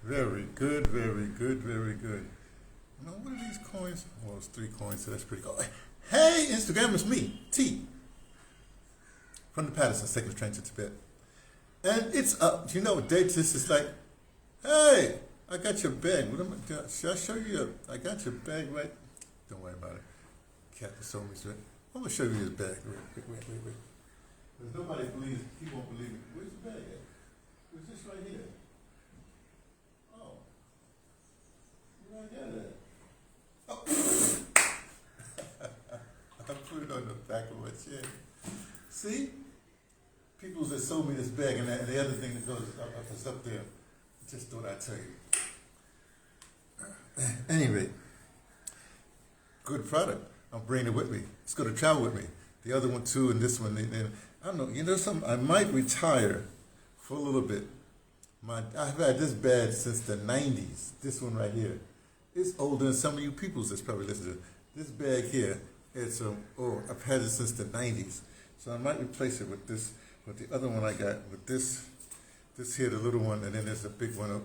Very good, very good, very good. Now, what are these coins? Well, it's 3 coins, so that's pretty cool. Hey, Instagram, it's me, T, from the Patterson, taking the train to Tibet. And it's up. You know what date this is like? Hey, I got your bag. What am I doing? Should I show you? I got your bag, right? Don't worry about it. Cat told me straight. I'm going to show you his bag. Wait. Because nobody believes, he won't believe it. Where's the bag at? Where's this right here? Oh. Where did I get it? Oh. I put it on the back of my chair. See? People that sold me this bag, and the other thing that goes up is up there. Just thought I'd tell you. Anyway, good product. I'm bringing it with me. It's going to travel with me. The other one too, and this one. And I don't know. You know something? I might retire for a little bit. I've had this bag since the 90s. This one right here. It's older than some of you people that's probably listening to it. This bag here, I've had it since the 90s. So I might replace it with this. But the other one I got with this here, the little one, and then there's a big one up.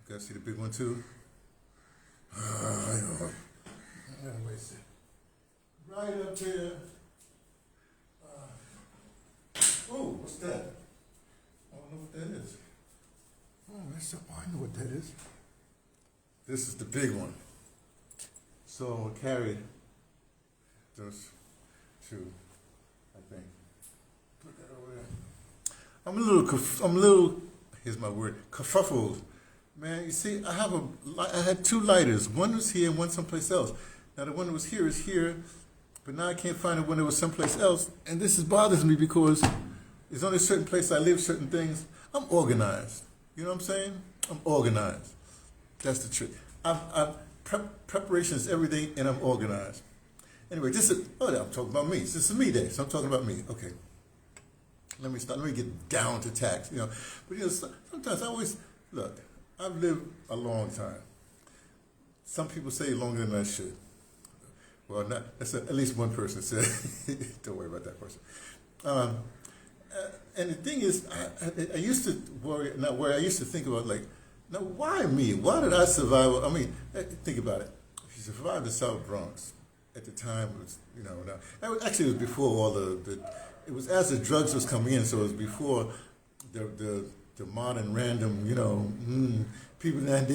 You guys see the big one too? Right up there. Oh, what's that? I don't know what that is. Oh, I know what that is. This is the big one. So I'll carry those 2, I think. Put that over there. I'm a little, here's my word, kerfuffled. Man, you see, I had 2 lighters. One was here and one someplace else. Now the one that was here is here, but now I can't find it when it was someplace else. And this bothers me because there's only a certain place I live, certain things. I'm organized. You know what I'm saying? I'm organized. That's the truth. Preparation is everything, and I'm organized. Anyway, I'm talking about me. This is me day, so I'm talking about me. Okay. Let me get down to tax, you know. But you know, sometimes look, I've lived a long time. Some people say longer than I should. Well, at least one person said, don't worry about that person. And the thing is, I used to I used to think about like, now why me? Why did I survive? I mean, think about it. If you survived the South Bronx at the time, it was, you know, it was before all it was as the drugs was coming in, so it was before the modern random, you know, people that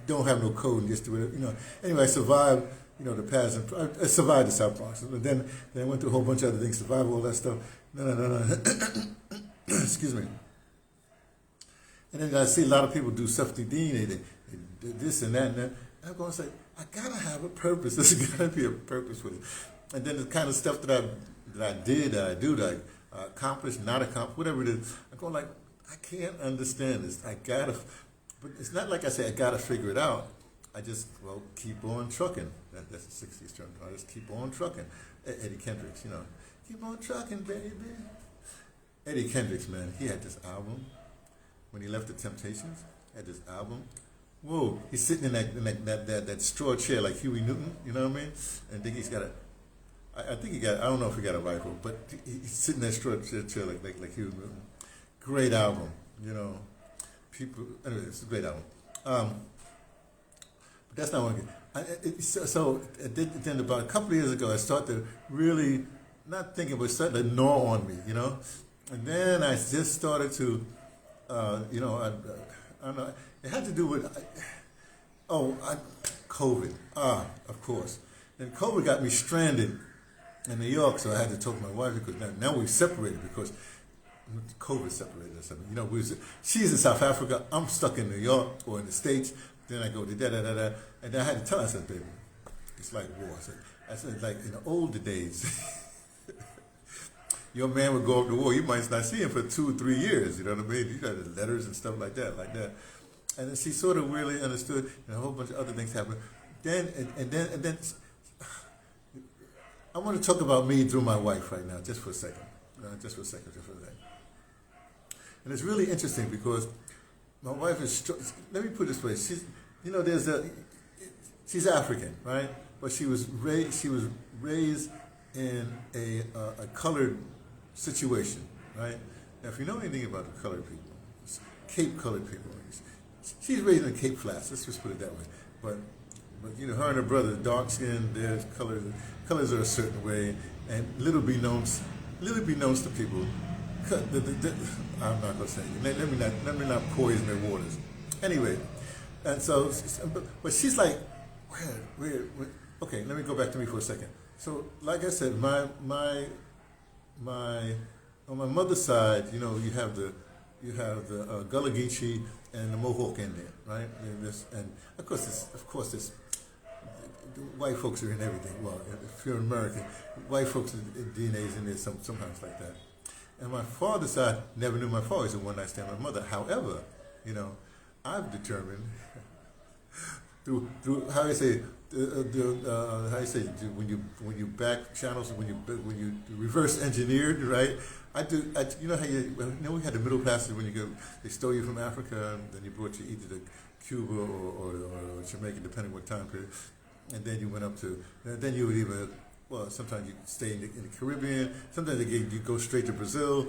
don't have no code and just do it, you know. Anyway, I survived, you know, the past, I survived the South Bronx. And then I went through a whole bunch of other things, survived all that stuff. No. Excuse me. And then I see a lot of people do self-dean, they do this and that and that. And I'm going to say, I gotta have a purpose. There's gotta be a purpose with it. And then the kind of stuff that I did, that I do, that I accomplished, not accomplished, whatever it is, I'm going like, I can't understand this. But it's not like I say I gotta figure it out. I just, keep on trucking. That's the 60s term. I just keep on trucking. Eddie Kendricks, you know. Keep on trucking, baby. Eddie Kendricks, man, he had this album. When he left the Temptations, he had this album. Whoa, he's sitting in that straw chair like Huey Newton, you know what I mean? And I think he's got I don't know if he got a rifle, but he's sitting in that straw chair like Huey Newton. Great album, you know. Anyway, it's a great album. But that's not one. Then about a couple of years ago, I started really not thinking, but started to gnaw on me, you know. And then I just started to, you know, I don't know. It had to do with, COVID. Of course. And COVID got me stranded in New York, so I had to talk to my wife because now we've separated because COVID separated us. I mean, you know, she's in South Africa, I'm stuck in New York or in the States. Then I go to da-da-da-da. And then I had to tell her, I said, baby, it's like war. I said like in the older days, your man would go up to war. You might not see him for 2 or 3 years. You know what I mean? You got the letters and stuff like that. And then she sort of really understood, and a whole bunch of other things happened. Then I want to talk about me through my wife right now, just for a second. Just for a second. And it's really interesting because my wife is, let me put it this way. She's, you know, she's African, right? But she was raised in a colored situation, right? Now, if you know anything about the colored people, Cape colored people, she's raised in the Cape Flats. Let's just put it that way. But you know, her and her brother, dark skinned, their colors are a certain way, and little be known to people. I'm not gonna say it. Let me not poison their waters. Anyway, and so, but she's like, where? Okay, let me go back to me for a second. So, like I said, my on my mother's side, you know, you have the Gullah Geechee and the Mohawk in there, right? And of course, this white folks are in everything. Well, if you're an American, white folks' DNA is in there sometimes like that. And my father's side never knew my father. He's a one-night stand with my mother. However, you know, I've determined through how you say when you back channels, when you reverse engineered, right? You know how we had the middle passage when they stole you from Africa and then you brought you either to Cuba or Jamaica, depending what time period, and then you went up to, then you would either, well, sometimes you stay in the Caribbean, sometimes you go straight to Brazil,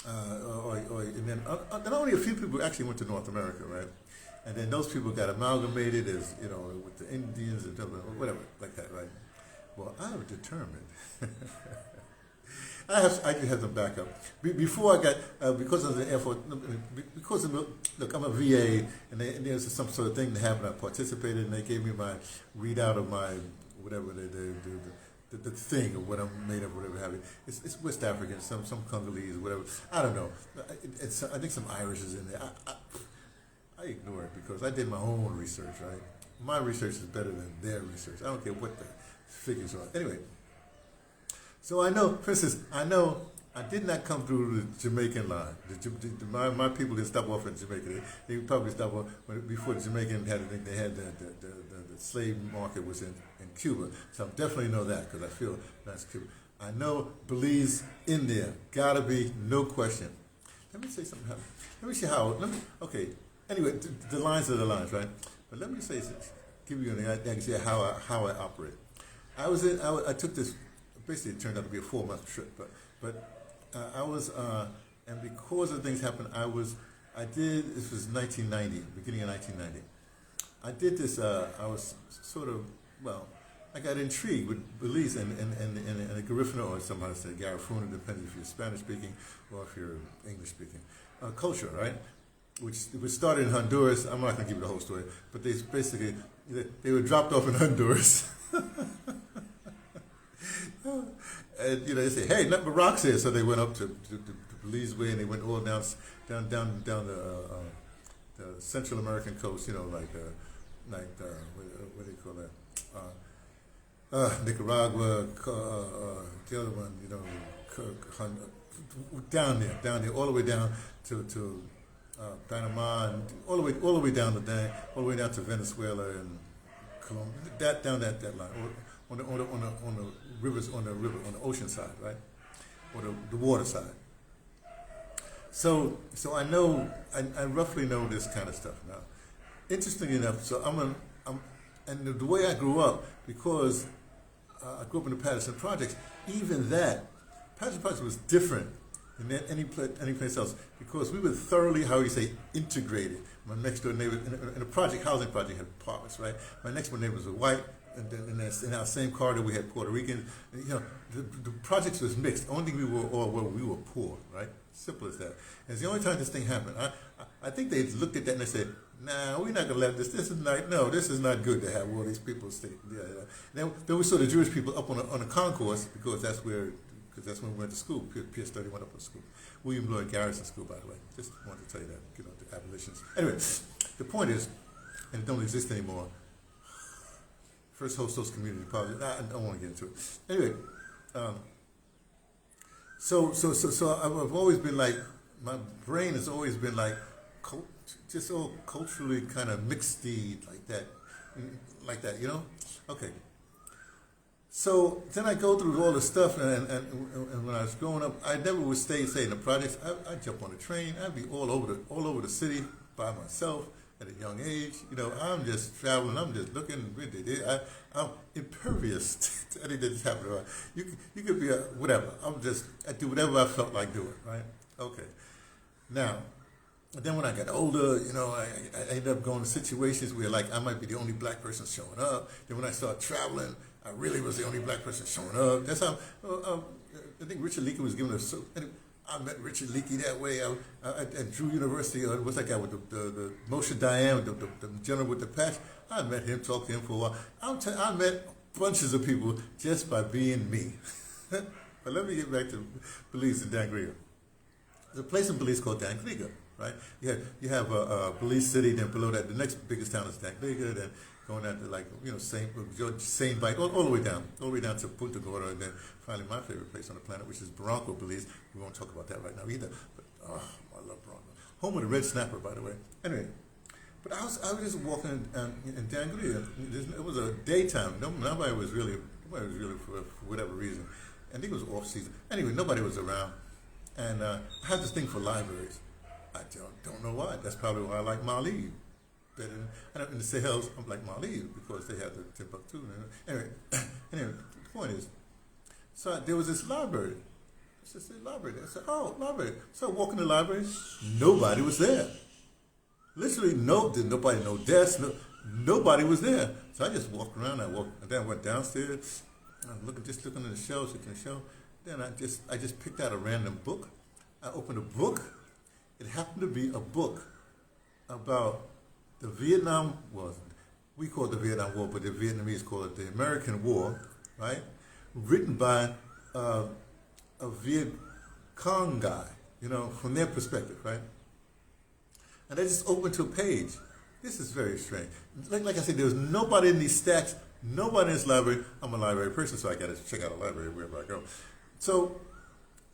and then only a few people actually went to North America, right? And then those people got amalgamated as, you know, with the Indians and whatever, like that, right? Well, I was determined. I do have some backup. Before I got, because of the Air Force, look, I'm a VA, and there's some sort of thing that happened. I participated, and they gave me my readout of my, whatever, the thing of what I'm made of, whatever have you. It's West African, some Congolese, whatever. I don't know. I think some Irish is in there. I ignore it because I did my own research, right? My research is better than their research. I don't care what the figures are. Anyway, so I know, for instance, I did not come through the Jamaican line. My people didn't stop off in Jamaica. They probably stopped off before the Jamaican had the slave market was in Cuba. So I definitely know that because I feel that's Cuba. I know Belize in there. Gotta be, no question. Let me say something. Let me see how, okay. Anyway, the lines are the lines, right? But let me say, give you an idea how I operate. I took this, basically it turned out to be a 4-month trip, but I was, and because of things happened, this was 1990, beginning of 1990. I did this, I was sort of, well, I got intrigued with Belize and the Garifuna, or somebody said Garifuna, depends if you're Spanish speaking or if you're English speaking, culture, right? Which started in Honduras. I'm not going to give you the whole story, but they were dropped off in Honduras. And, you know, they say, hey, nothing but rocks here. So they went up to Belize Way, and they went all down the Central American coast, you know, like what do you call that? Nicaragua, the other one, you know, down there, all the way down to Panama, and all the way down to Venezuela and Colombia, down that line, on the rivers, on the ocean side, right, or the water side. So I roughly know this kind of stuff now. Interesting enough, so and the way I grew up, because I grew up in the Patterson Projects, even that Patterson Projects was different than any place else, because we were thoroughly, how you say, integrated. My next door neighbor, in a housing project, had apartments, right? My next door neighbors were white, and then in our same corridor we had Puerto Ricans. And, you know, the projects was mixed. The only thing we were poor, right? Simple as that. And it's the only time this thing happened. I think they looked at that and they said, nah, we're not going to let this. This is not good to have all these people stay. Yeah. Then we saw the Jewish people up on the concourse, because that's when we went to school. Pierce 31 up to school. William Lloyd Garrison School, by the way. Just wanted to tell you that, you know, the abolitions. Anyway, the point is, and it don't exist anymore, first host those community colleges. I don't want to get into it. Anyway, so I've always been like, my brain has always been like, just all culturally kind of mixed-y, like that, you know? Okay. So then I go through all the stuff, and when I was growing up, I never would stay in the projects. I'd jump on a train. I'd be all over the city by myself at a young age. You know, I'm just traveling. I'm just looking. I'm impervious to anything that's happening. You could be whatever. I do whatever I felt like doing. Right? Okay. Now, And then when I got older, I ended up going to situations where like I might be the only black person showing up. Then when I started traveling, I really was the only black person showing up. That's how I think Richard Leakey was giving us. I met Richard Leakey that way. At Drew University. What's that guy with the Moshe Dayan, the general with the patch? I met him, talked to him for a while. I met bunches of people just by being me. But let me get back to Belize in Dangria. There's a place in Belize called Dangria, right? You have Belize City, then below that, the next biggest town is Dangria, then going down to like, Saint Bike, all the way down to Punta Gorda, and then finally my favorite place on the planet, which is Bronco, Belize. We won't talk about that right now either, but I love Bronco. Home of the red snapper, by the way. Anyway, but I was just walking in Dangria. It was a daytime. Nobody was really for whatever reason. I think it was off season. Anyway, nobody was around, and I had this thing for libraries. I don't know why. That's probably why I like Mali. Better than, in the Sahels, I'm like Mali because they had the Timbuktu. Anyway, the point is, so there was this library. It's just a library. I said, oh, library. So I walk in the library, nobody was there. Literally, nobody, no desk, nobody was there. So I just walked around. And then I went downstairs. I was looking at the shelves, Then I just picked out a random book. I opened a book. It happened to be a book about the Vietnam War. We call it the Vietnam War, but the Vietnamese call it the American War, right? Written by a Viet Cong guy, from their perspective, right? And I just opened to a page. This is very strange. Like I said, there was nobody in these stacks, nobody in this library. I'm a library person, so I got to check out a library wherever I go. So,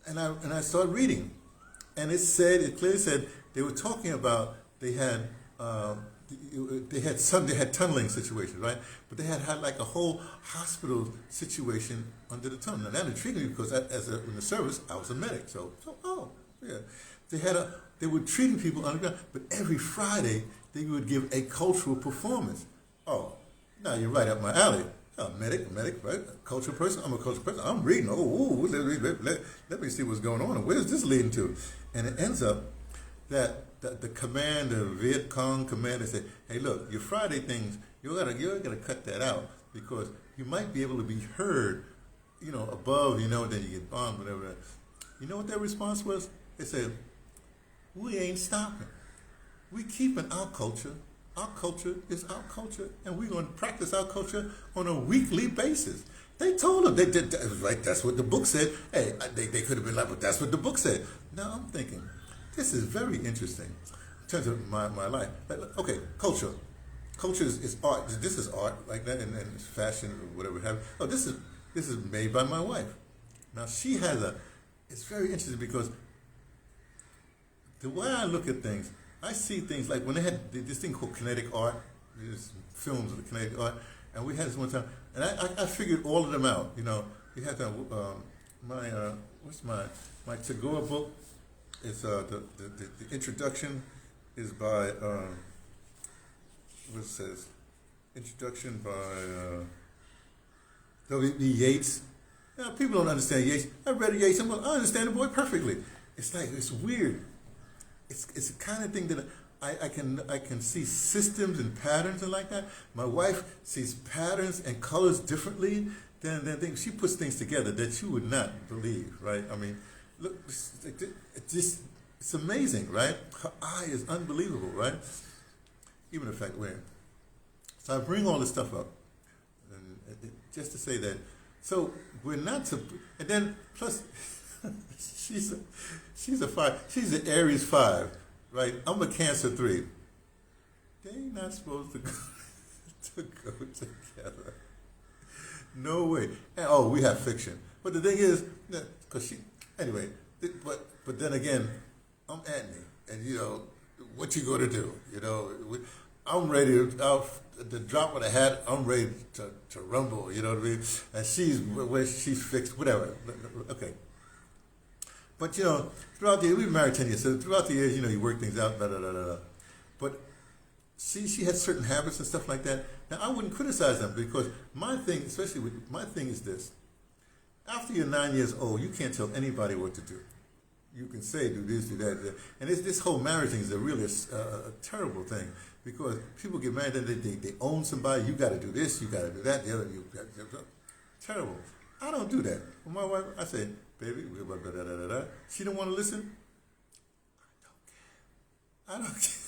and I started reading, and it clearly said they were talking about they had tunneling situations, right? But they had like a whole hospital situation under the tunnel. Now that intrigued me because in the service I was a medic, so yeah, they were treating people underground, but every Friday they would give a cultural performance. Oh, now you're right up my alley. A medic, right? A cultural person. I'm a cultural person. I'm reading. Let me see what's going on. And where is this leading to? And it ends up that the commander, Viet Cong commander, said, "Hey, look, your Friday things, you gotta cut that out because you might be able to be heard, above, then you get bombed, whatever." You know what their response was? They said, "We ain't stopping. We keeping our culture. Our culture is our culture, and we're going to practice our culture on a weekly basis." They told them, right, that's what the book said. Hey, they could have been like, but that's what the book said. Now I'm thinking, this is very interesting in terms of my life. Okay, culture. Culture is art. This is art, like that, and fashion, or whatever have you. Oh, this is made by my wife. Now she has it's very interesting because the way I look at things, I see things like when they had this thing called kinetic art, these films of the kinetic art, and we had this one time, and I figured all of them out. You had to, my Tagore book is the introduction is by what it says, introduction by W.B. Yeats. Now people don't understand Yeats. I read Yeats. I understand the boy perfectly. It's weird. It's the kind of thing that I can see systems and patterns and like that. My wife sees patterns and colors differently than things. She puts things together that you would not believe, right? I mean, look, it's amazing, right? Her eye is unbelievable, right? Even the fact where. So I bring all this stuff up, and just to say that. So we're not to, and then plus. She's a 5. She's an Aries 5, right? I'm a Cancer 3. They not supposed to go together. No way. And, we have fiction. But the thing is, because anyway. But then again, I'm Anthony, and what you gonna do? I'm ready to the drop of the hat. I'm ready to rumble. You know what I mean? And she's fixed. Whatever. Okay. But throughout the year, we've been married 10 years, so throughout the years, you work things out, But she had certain habits and stuff like that. Now, I wouldn't criticize them because my thing is this. After you're 9 years old, you can't tell anybody what to do. you can say do this, do that, and this whole marriage thing is a really a terrible thing because people get married and they own somebody. You got to do this, you got to do that, the other. Terrible. I don't do that. With my wife, I say, baby, she don't want to listen. I don't care.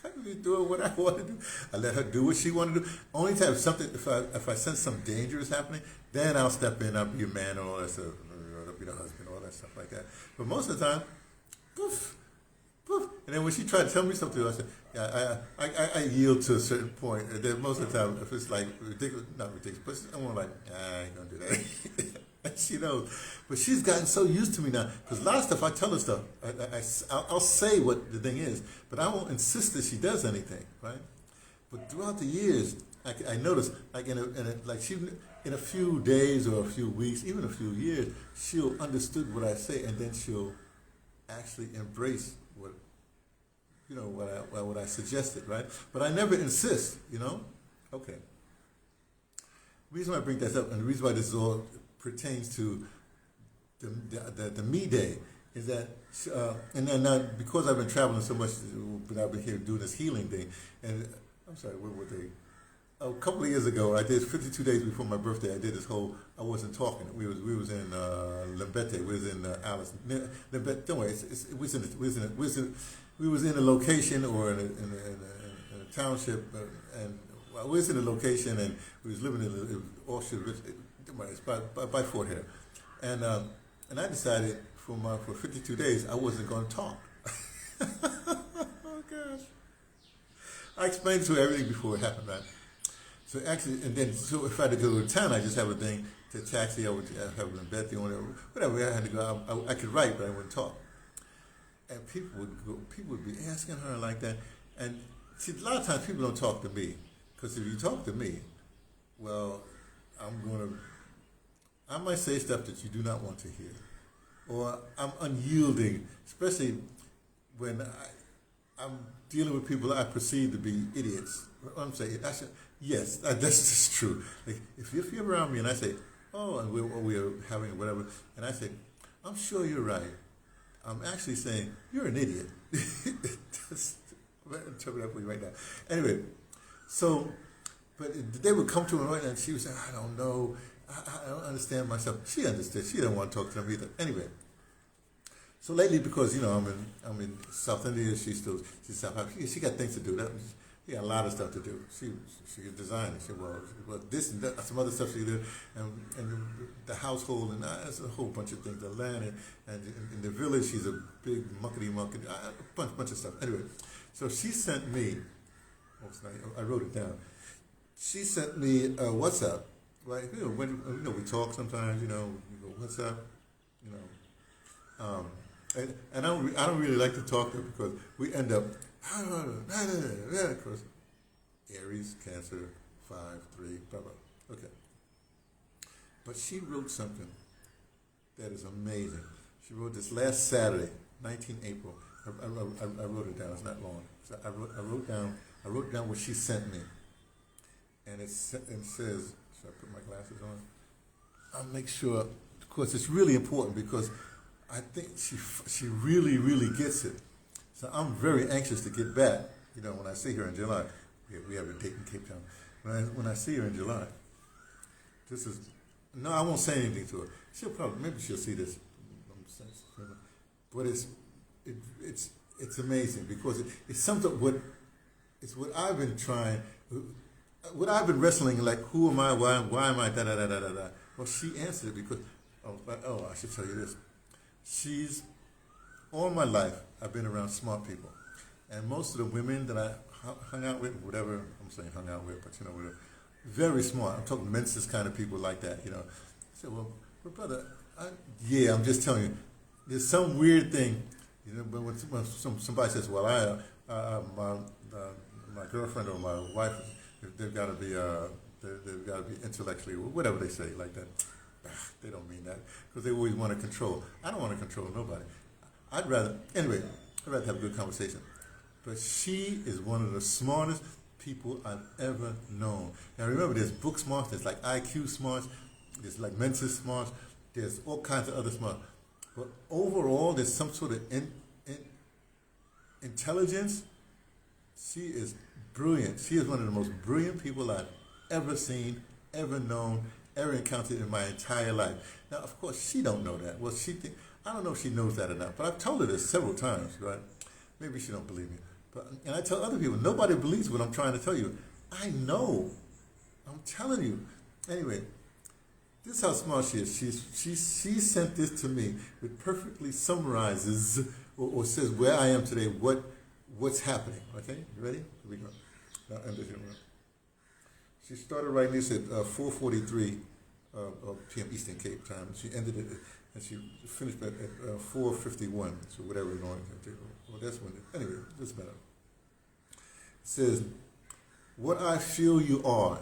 I'm just doing what I want to do. I let her do what she want to do. Only time if I sense some danger is happening, then I'll step in. I'll be a man or all that stuff. I'll be the husband, all that stuff like that. But most of the time, poof, poof. And then when she tried to tell me something, I said, yeah, I yield to a certain point. And then most of the time, if it's like ridiculous, not ridiculous, but I'm like, I ain't gonna do that. And she knows. But she's gotten so used to me now. Because a lot of stuff, I tell her stuff. I'll say what the thing is, but I won't insist that she does anything, right? But throughout the years, I noticed, like in a few days or a few weeks, even a few years, she'll understood what I say, and then she'll actually embrace what I suggested, right? But I never insist, Okay. The reason why I bring that up, and the reason why this all pertains to the me day, is that, and then now because I've been traveling so much, but I've been here doing this healing thing, and I'm sorry, what were they? A couple of years ago, I did 52 days before my birthday. I did this whole. I wasn't talking. We was in Lembete. We was in Alice. Lembete. Don't worry. We was in a location or in a township, and we was in a location, and we was living in offshore. It's by Fort Hair, and I decided for 52 days I wasn't going to talk. Oh gosh! I explained to her everything before it happened, right? So actually, and then so if I had to go to town, I just have a thing to taxi. I would have an Betty or whatever. I had to go. I could write, but I wouldn't talk. And people would be asking her like that. And see, a lot of times people don't talk to me because if you talk to me, well, I might say stuff that you do not want to hear, or I'm unyielding, especially when I'm dealing with people I perceive to be idiots. I'm saying, yes, that's just true. Like if you're around me and I say, oh, and we're having whatever, and I say, I'm sure you're right. I'm actually saying you're an idiot. Just interpret that for you right now. Anyway, so, but they would come to her and she would say, I don't know, I don't understand myself. She understood. She didn't want to talk to them either. Anyway. So lately, because I'm in South India, she's South Africa. She got things to do. She got a lot of stuff to do. She's a designer. She this and that, some other stuff she did, and the household, and there's a whole bunch of things. The land and in the village, she's a big muckety, a bunch of stuff. Anyway, so she sent me. I wrote it down. She sent me a WhatsApp. Right? When we talk sometimes. You go WhatsApp. And I don't really like to talk to her because we end up, of course, Aries, Cancer, 5, 3, blah, blah. Okay. But she wrote something that is amazing. She wrote this last Saturday, 19 April. I wrote it down. It's not long. So I wrote down what she sent me. And it says, should I put my glasses on? I'll make sure, of course, it's really important because I think she really, really gets it. So I'm very anxious to get back. When I see her in July, we have a date in Cape Town. When I see her in July, I won't say anything to her. Maybe she'll see this. But it's amazing because it's something it's what I've been trying, what I've been wrestling, like who am I, why am I, da da da da da da. Well, she answered it because I should tell you this. All my life, I've been around smart people. And most of the women that I hung out with, whatever I'm saying hung out with, but whatever, very smart. I'm talking Mensa's kind of people like that, I said, well brother, I'm just telling you, there's some weird thing, but when somebody says, well, my girlfriend or my wife, they've got to be intellectually, whatever they say like that. They don't mean that because they always want to control. I don't want to control nobody. I'd rather have a good conversation. But she is one of the smartest people I've ever known. Now remember, there's book smarts, there's like IQ smarts, there's like Mensa smarts, there's all kinds of other smarts. But overall, there's some sort of intelligence. She is brilliant. She is one of the most brilliant people I've ever seen, ever known, ever encountered in my entire life. Now, of course, she don't know that. Well, I don't know if she knows that or not, but I've told her this several times, right? Maybe she don't believe me. And I tell other people, nobody believes what I'm trying to tell you. I know. I'm telling you. Anyway, this is how smart she is. She sent this to me. It perfectly summarizes or says where I am today, what's happening. Okay, you ready? Here we go. Now, end this here. She started writing this at 4:43 p.m. Eastern Cape time. She ended it, and she finished at 4:51. So whatever we're going to do. Well, that's when. Anyway, it doesn't matter. It says, "What I feel you are. ...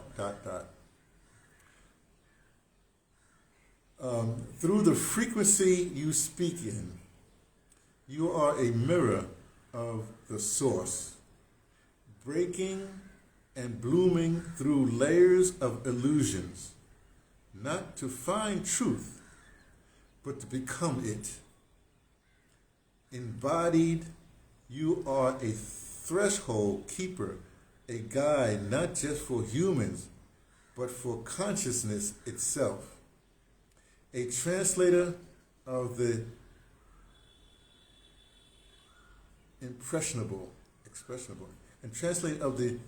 Through the frequency you speak in, you are a mirror of the source, breaking and blooming through layers of illusions, not to find truth, but to become it. Embodied, you are a threshold keeper, a guide not just for humans, but for consciousness itself. A translator of the expressionable, and translator of the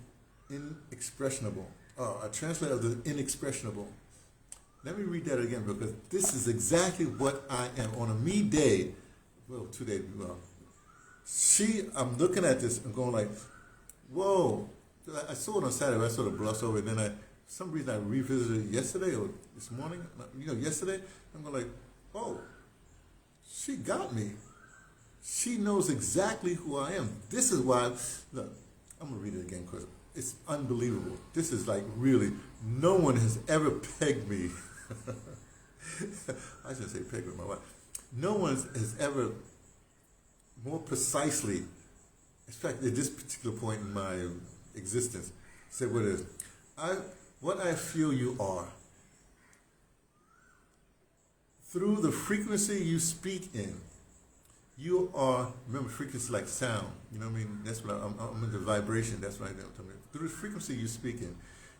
inexpressionable. A translator of the inexpressionable. Let me read that again, because this is exactly what I am on a me day. Well, 2 days. Well, I'm looking at this and going like, whoa. I saw it on Saturday. I sort of glossed over it. Then for some reason I revisited it yesterday or this morning. Yesterday. I'm going like, oh, she got me. She knows exactly who I am. This is why, look, I'm going to read it again because it's unbelievable. This is like really, no one has ever pegged me. I shouldn't say pegged with my wife. No one has ever more precisely, in fact, at this particular point in my existence, said what it is. What I feel you are. Through the frequency you speak in, you are, remember frequency like sound, you know what I mean? That's what I'm into vibration, that's what I know. Through the frequency you speak in,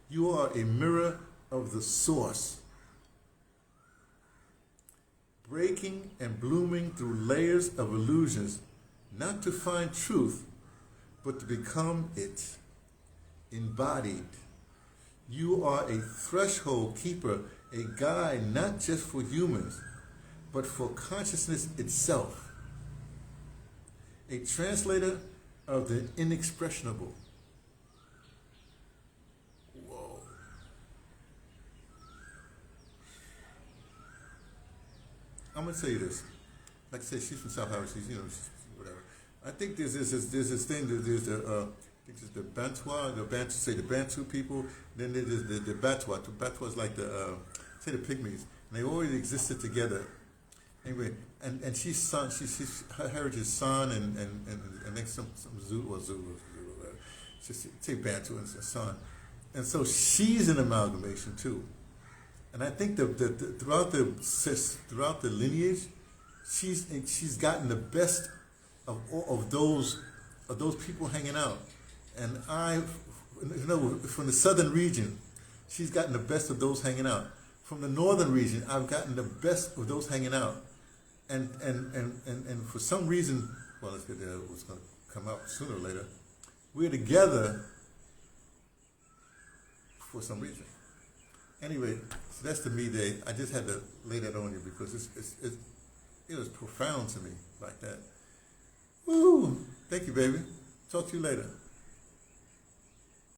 you are a mirror of the source, breaking and blooming through layers of illusions, not to find truth, but to become it, embodied. You are a threshold keeper, a guide not just for humans, but for consciousness itself. A translator of the inexpressionable. Whoa. I'm going to tell you this. Like I said, she's from South Africa. She's, whatever. I think there's this thing, there's I think it's the Bantu people. Then there's the Batwa. The Batwa is like the Pygmies, and they always existed together. Anyway, and she's her heritage is San and then some Zulu, say Bantu and San, and so she's an amalgamation too. And I think throughout the lineage, she's gotten the best of those people hanging out. And from the southern region, she's gotten the best of those hanging out. From the northern region, I've gotten the best of those hanging out. And for some reason, well, let's get there. What's going to come out sooner or later. We're together for some reason. Anyway, so that's the me day. I just had to lay that on you because it was profound to me like that. Woo! Thank you, baby. Talk to you later.